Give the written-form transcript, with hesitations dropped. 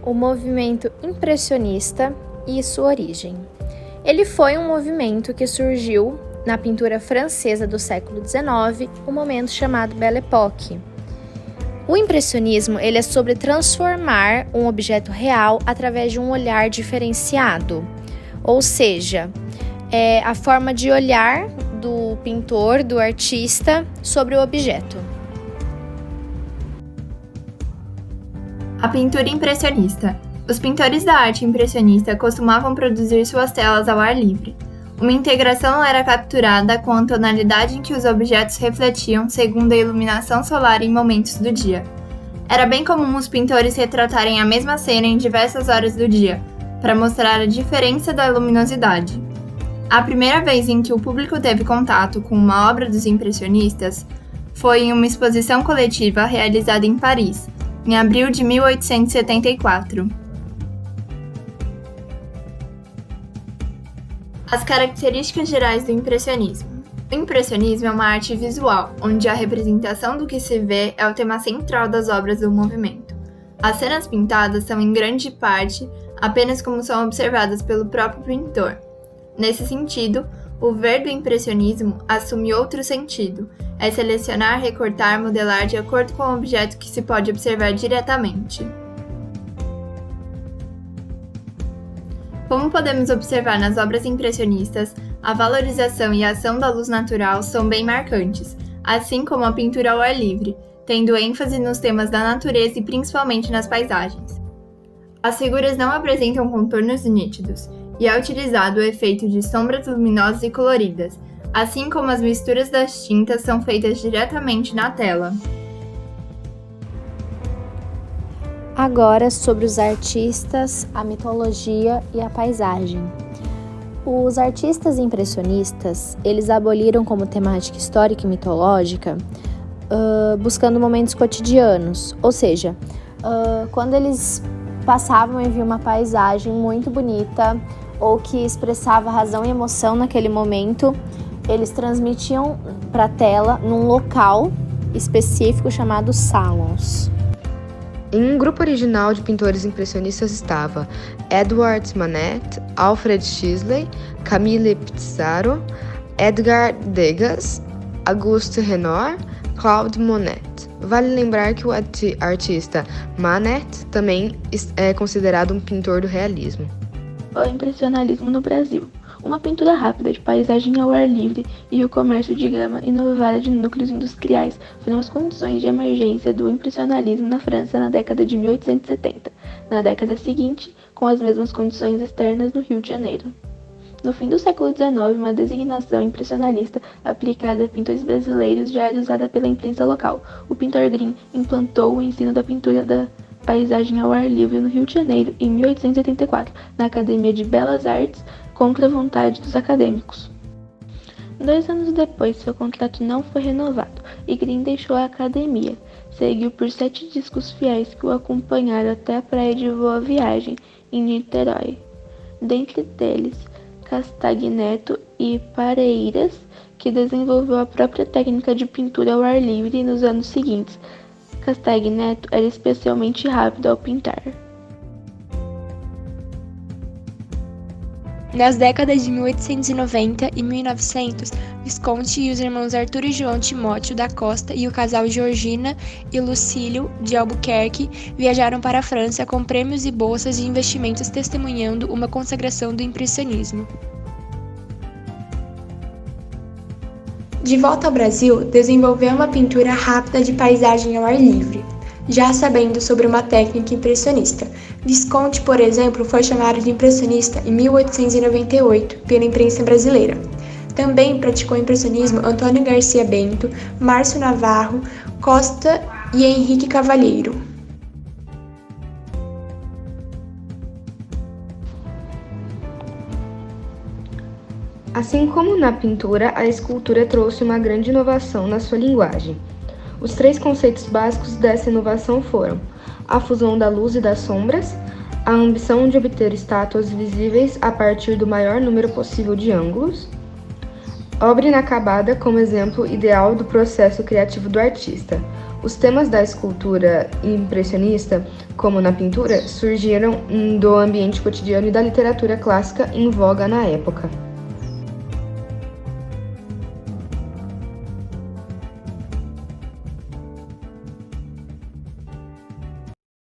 o movimento impressionista e sua origem. Ele foi um movimento que surgiu na pintura francesa do século XIX, um momento chamado Belle Époque. O impressionismo ele é sobre transformar um objeto real através de um olhar diferenciado, ou seja, é a forma de olhar do pintor, do artista, sobre o objeto. A pintura impressionista. Os pintores da arte impressionista costumavam produzir suas telas ao ar livre. Uma integração era capturada com a tonalidade em que os objetos refletiam segundo a iluminação solar em momentos do dia. Era bem comum os pintores retratarem a mesma cena em diversas horas do dia, para mostrar a diferença da luminosidade. A primeira vez em que o público teve contato com uma obra dos impressionistas foi em uma exposição coletiva realizada em Paris, em abril de 1874. As características gerais do impressionismo. O impressionismo é uma arte visual, onde a representação do que se vê é o tema central das obras do movimento. As cenas pintadas são, em grande parte, apenas como são observadas pelo próprio pintor. Nesse sentido, o ver do impressionismo assume outro sentido, é selecionar, recortar, modelar de acordo com o objeto que se pode observar diretamente. Como podemos observar nas obras impressionistas, a valorização e a ação da luz natural são bem marcantes, assim como a pintura ao ar livre, tendo ênfase nos temas da natureza e principalmente nas paisagens. As figuras não apresentam contornos nítidos, e é utilizado o efeito de sombras luminosas e coloridas, assim como as misturas das tintas são feitas diretamente na tela. Agora sobre os artistas, a mitologia e a paisagem. Os artistas impressionistas, eles aboliram como temática histórica e mitológica, buscando momentos cotidianos, ou seja, quando eles passavam e viam uma paisagem muito bonita ou que expressava razão e emoção naquele momento, eles transmitiam para a tela num local específico chamado salons. Em um grupo original de pintores impressionistas estava Edward Manet, Alfred Sisley, Camille Pissarro, Edgar Degas, Auguste Renoir, Claude Monet. Vale lembrar que o artista Manet também é considerado um pintor do realismo. O impressionismo no Brasil. Uma pintura rápida de paisagem ao ar livre e o comércio de grama inovada de núcleos industriais foram as condições de emergência do impressionismo na França na década de 1870. Na década seguinte, com as mesmas condições externas no Rio de Janeiro. No fim do século XIX, uma designação impressionista aplicada a pintores brasileiros já era usada pela imprensa local. O pintor Grimm implantou o ensino da pintura da paisagem ao ar livre no Rio de Janeiro em 1884, na Academia de Belas Artes, contra a vontade dos acadêmicos. 2 anos depois, seu contrato não foi renovado e Grimm deixou a academia. Seguiu por 7 discos fiéis que o acompanharam até a praia de Boa Viagem, em Niterói. Dentre deles, Castagneto e Pareiras, que desenvolveu a própria técnica de pintura ao ar livre nos anos seguintes. Castagneto era especialmente rápido ao pintar. Nas décadas de 1890 e 1900, Visconti e os irmãos Arthur e João Timóteo da Costa e o casal Georgina e Lucílio de Albuquerque viajaram para a França com prêmios e bolsas de investimentos testemunhando uma consagração do impressionismo. De volta ao Brasil, desenvolveu uma pintura rápida de paisagem ao ar livre, já sabendo sobre uma técnica impressionista. Visconti, por exemplo, foi chamado de impressionista em 1898 pela imprensa brasileira. Também praticou impressionismo Antônio Garcia Bento, Márcio Navarro, Costa e Henrique Cavalheiro. Assim como na pintura, a escultura trouxe uma grande inovação na sua linguagem. Os 3 conceitos básicos dessa inovação foram a fusão da luz e das sombras, a ambição de obter estátuas visíveis a partir do maior número possível de ângulos, Obra inacabada como exemplo ideal do processo criativo do artista. Os temas da escultura impressionista, como na pintura, surgiram do ambiente cotidiano e da literatura clássica em voga na época.